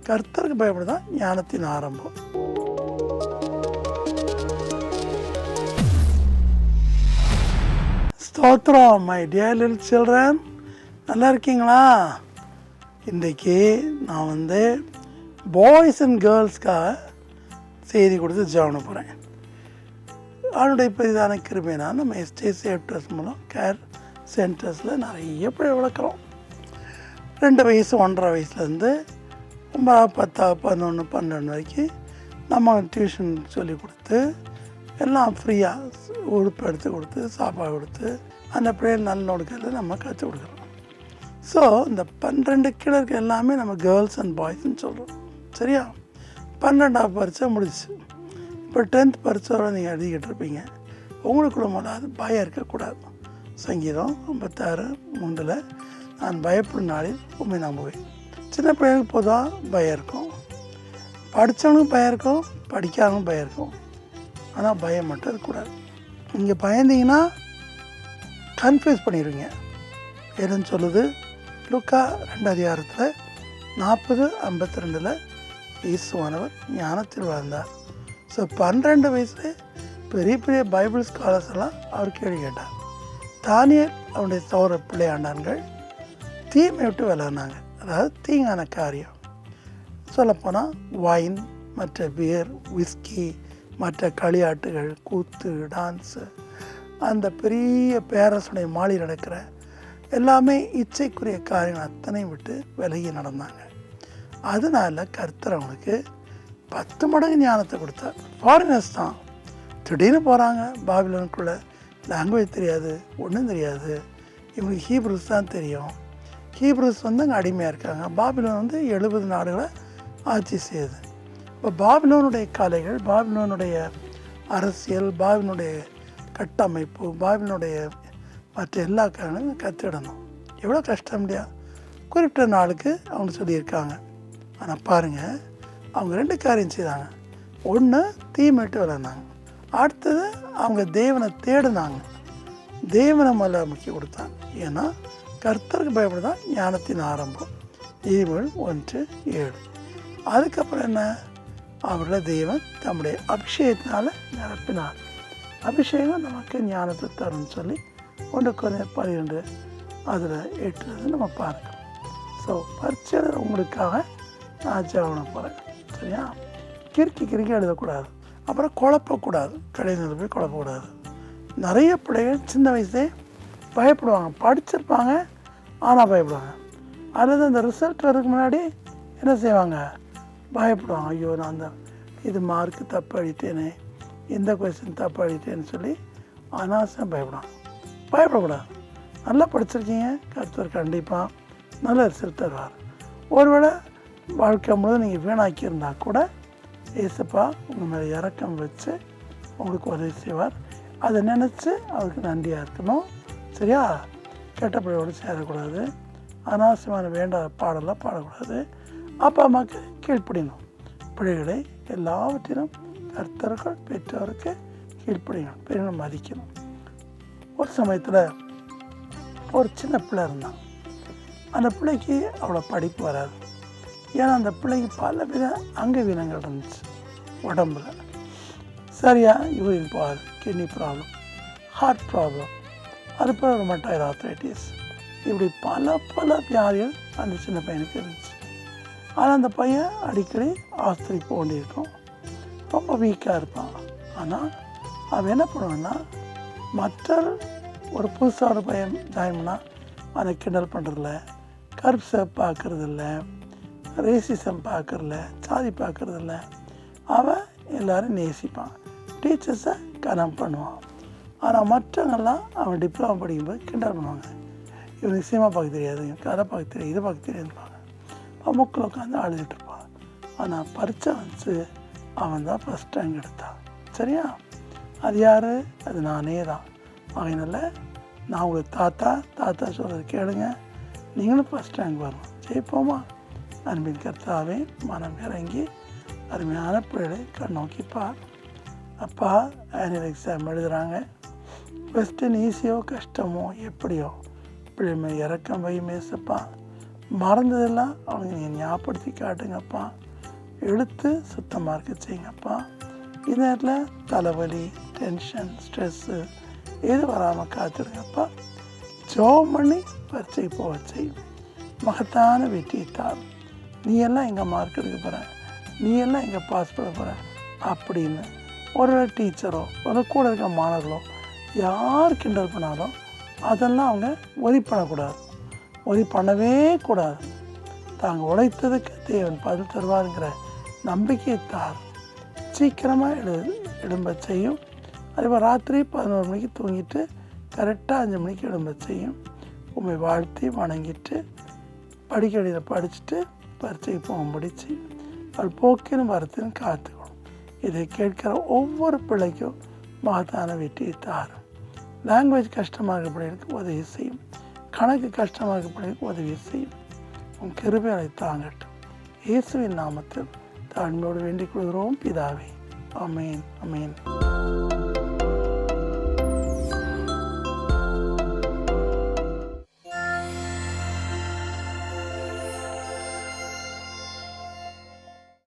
கர்த்தருக்கு பயப்படுதான் ஞானத்தின் ஆரம்பம். ஸ்தோத்திரம் மை டியர் லிட்டில் சில்ட்ரன், நல்லா இருக்கீங்களா? இன்றைக்கி நான் பாய்ஸ் அண்ட் கேர்ள்ஸ்க்காக செய்தி கொடுத்து ஜெபம் போகிறேன். அவனுடைய பெரிதான கிருபைனா நம்ம STCF ட்ரஸ்ட் மூலம் கேர் சென்டர்ஸில் நிறைய பிள்ளை வளர்க்குறோம். 2 வயசு 1.5 வயசுலேருந்து 9, 10, 11, 12 வரைக்கும் நம்ம டியூஷன் சொல்லி கொடுத்து எல்லாம் ஃப்ரீயாக உடுப்பு எடுத்து கொடுத்து சாப்பாடு கொடுத்து அந்த பிள்ளைகள் நல்ல ஒழுக்கத்தில் நம்ம கற்றுக் கொடுக்குறோம். ஸோ இந்த 12 கீழே இருக்க எல்லாமே நம்ம கேர்ள்ஸ் அண்ட் பாய்ஸ்ன்னு சொல்கிறோம். சரியா? 12ஆம் பரீட்சை முடிச்சு, இப்போ 10th பரீட்சையோட நீங்கள் எழுதிக்கிட்டு இருப்பீங்க. உங்களுக்குள்ள முதல்ல பயம் இருக்கக்கூடாது. சங்கீதம் 56:3 நான் பயப்படும் நாளில் உண்மை நம்புவேன். சின்ன பிள்ளைகளுக்கு பொதுவாக பயம் இருக்கும், படித்தவனுக்கும் பயம் இருக்கும், படிக்காதவனுக்கும் பயம் இருக்கும். ஆனால் பயம் மட்டும் இருக்கக்கூடாது. நீங்கள் பயந்தீங்கன்னா கன்ஃபியூஸ் பண்ணிடுவீங்க. எதுன்னு சொல்லுது லூக்கா 2 அதிகாரத்தில் 40:52 இயேசுவானவர் ஞானத்தில் வாழ்ந்தார். ஸோ 12 வயசில் பெரிய பெரிய பைபிள் ஸ்காலர்ஸ் எல்லாம் அவர் கேள்வி கேட்டார். தானியேல் அவனுடைய சௌர பிள்ளையாண்டான்கள் தீமை விட்டு விளையாடினாங்க. அதாவது தீங்கான காரியம் சொல்லப்போனால் வைன், மற்ற பியர், விஸ்கி, மற்ற களியாட்டுகள், கூத்து, டான்ஸு, அந்த பெரிய பேரரசுடைய மாளி நடக்கிற எல்லாமே இச்சைக்குரிய காரியங்கள் அத்தனையும் விட்டு விலகி நடந்தாங்க. அதனால் கர்த்தர் அவனுக்கு 10 மடங்கு ஞானத்தை கொடுத்தார். ஃபாரினர்ஸ் தான் திடீர்னு போகிறாங்க பாபிலோனுக்குள்ளே, லாங்குவேஜ் தெரியாது, ஒன்றும் தெரியாது. இவங்களுக்கு ஹீப்ரூஸ் தான் தெரியும். ஹீப்ரூஸ் அங்கே அடிமையாக இருக்காங்க. பாபிலோன் 70 நாடுகளை ஆட்சி செய்யுது. இப்போ பாபிலோனுடைய கலைகள், பாபிலோனுடைய அரசியல், பாபிலோனுடைய கட்டமைப்பு, பாபிலோனுடைய மற்ற எல்லா காரணங்களும் கற்றுடணும். எவ்வளோ கஷ்டம் இல்லையா? குறிப்பிட்ட நாளுக்கு அவங்க சொல்லியிருக்காங்க. ஆனால் பாருங்கள், அவங்க 2 காரியம் செய்தாங்க. ஒன்று தீமிட்டு விளையாடினாங்க, அடுத்தது அவங்க தேவனை தேடினாங்க. தேவனை மேலே முக்கியம் கொடுத்தாங்க. ஏன்னா கர்த்தருக்கு பயப்படுதான் ஞானத்தின் ஆரம்பம். நீதிமொழிகள் 1:7. அதுக்கப்புறம் என்ன? அவர்கள தேவன் தம்முடைய அபிஷேகத்தினால நிரப்பினார். அபிஷேகம் நமக்கு ஞானத்தை தரும்னு சொல்லி 1 கொரிந்தியர் 12 அதில் 8 நம்ம பார்க்கணும். ஸோ பரீட்சையில் உங்களுக்காக நான் ஜெபம் போகிறேன். சரியா? கிறுக்கி எழுதக்கூடாது, அப்புறம் குழப்பக்கூடாது, கடைசியில் போய் குழப்பக்கூடாது. நிறைய பிள்ளைகள் சின்ன வயசுலேயே பயப்படுவாங்க, படிச்சிருப்பாங்க ஆனால் பயப்படுவாங்க. அல்லது அந்த ரிசல்ட் வரதுக்கு முன்னாடி என்ன செய்வாங்க? பயப்படுவாங்க. ஐயோ, நான் அந்த இது மார்க்கு தப்பு அடித்தேனே, இந்த கொஸ்டின் தப்பு அடித்தேன்னு சொல்லி அனாவசியம் பயப்படுவாங்க. பயப்படக்கூடாது. நல்லா படிச்சிருக்கீங்க, கர்த்தர் கண்டிப்பாக நல்ல ரிசல்ட் தருவார். ஒருவேளை வாழ்க்கை முழுவதும் நீங்கள் வீணாக்கியிருந்தால் கூட ஏசப்பா உங்கள் மேலே இறக்கம் வச்சு உங்களுக்கு உதவி செய்வார். அதை நினச்சி அவருக்கு நன்றியாக இருக்கணும். சரியா? கெட்ட பிள்ளையோடு சேரக்கூடாது, அனாவசியமான வேண்டாத பாடலாம் பாடக்கூடாது. அப்பா அம்மாவுக்கு கீழ்ப்படியணும். பிள்ளைகளை எல்லாவற்றிலும் கர்த்தர்கள் பெற்றோருக்கு கீழ்ப்படியணும், பெரியவங்களை மதிக்கணும். ஒரு சமயத்தில் ஒரு சின்ன பிள்ளை இருந்தான். அந்த பிள்ளைக்கு அவ்வளோ படிப்பு வராது. ஏன்னா அந்த பிள்ளைக்கு பல வித அங்கவீனங்கள் இருந்துச்சு உடம்புல. சரியாக யூரின் போகாது, கிட்னி ப்ராப்ளம், ஹார்ட் ப்ராப்ளம், அதுபோல் ரொமட்டாய்டு ஆர்த்ரைட்டிஸ், இப்படி பல வியாதிகள் அந்த சின்ன பையனுக்கு இருந்துச்சு. ஆனால் அந்த பையன் அடிக்கடி ஆஸ்பத்திரிக்கு போக வேண்டியிருக்கும். ரொம்ப வீக்காக இருப்பான். ஆனால் அவன் என்ன பண்ணுவான்னா, மற்ற ஒரு புதுசாக ஒரு பையன் ஜாயின் பண்ணால் அவனை கிண்டல் பண்ணுறதில்ல, கருப்ஸை பார்க்குறதில்ல, ரேசிசம் பார்க்குறதில்ல, சாதி பார்க்குறதில்ல. அவன் எல்லோரும் நேசிப்பான், டீச்சர்ஸை கனம் பண்ணுவான். ஆனால் மற்றவங்கெல்லாம் அவன் டிப்ளமா படிக்கும்போது கிண்டல் பண்ணுவாங்க. இவனுக்கு சினிமா பார்க்க தெரியாது, இவனுக்கு அதை பார்க்க தெரியாது, இதை பார்க்க தெரியாதுப்பாங்க. அவன் முக்கில் உட்காந்து அழுதுட்டு இருப்பான். ஆனால் பரீட்சை வந்து அவன் தான் ஃபஸ்ட் ரேங்க் எடுத்தான். சரியா? அது யார்? அது நானே தான். அதனால் நான் உங்களுக்கு தாத்தா சொல்கிறது கேளுங்க, நீங்களும் ஃபஸ்ட் ரேங்க் வரணும். ஜெயிப்போமா? அன்பின் கர்த்தாவே, மனம் இறங்கி அருமையான பிள்ளைகளை கண்ணோக்கி பார். அப்பா, ஆனுவல் எக்ஸாம் எழுதுகிறாங்க. கொஸ்டின் ஈஸியோ கஷ்டமோ எப்படியோ பிள்ளைமை இறக்கம் வை மேசப்பா. மறந்ததெல்லாம் அவங்க நீங்கள் ஞாபகப்படுத்தி காட்டுங்கப்பா. எழுத்து சுத்தமாக இருக்க செய்யுங்கப்பா. இந்த நேரத்தில் தலைவலி, டென்ஷன், ஸ்ட்ரெஸ்ஸு எது வராமல் காத்துடுங்கப்பா. ஜோம் பண்ணி பரீட்சை போக செய்யும். மகத்தான வெற்றியை தாரும். நீ எல்லாம் எங்கே மார்க் எடுக்க போகிற, நீ எல்லாம் எங்கே பாஸ் பண்ண போகிற அப்படின்னு ஒரு டீச்சரோ ஒரு கூட இருக்க மாணவர்களோ யார் கிண்டல் பண்ணாலும் அதெல்லாம் அவங்க ஒரி பண்ணக்கூடாது. ஒரி பண்ணவே கூடாது. தாங்கள் உழைத்ததுக்கு தேவன் பதில் தருவாருங்கிற நம்பிக்கையை தார். சீக்கிரமாக எழும்ப செய்யும். அதேபோல் ராத்திரி 11 மணிக்கு தூங்கிட்டு கரெக்டாக 5 மணிக்கு எழும்ப செய்யும். உண்மை வாழ்த்தி வணங்கிட்டு படிக்கடியில் படிச்சுட்டு பரீட்சைக்கு போகும்படி செய்யும். அவள் போக்கிനും வரத்திനും காத்துக்கணும். இதை கேட்கிற ஒவ்வொரு பிள்ளைக்கும் மகத்தான வெற்றியை தாரும். லாங்குவேஜ் கஷ்டமாக இருக்க பிள்ளைகளுக்கு உதவி செய்யும். கணக்கு கஷ்டமாக இருக்க பிள்ளைகளுக்கு உதவி செய்யும். உன் கிருபையை தாங்கட்டும். இயேசுவின் நாமத்தில் தாழ்மையோடு வேண்டிக் கொள்கிறோம் பிதாவே. ஆமேன், ஆமேன்.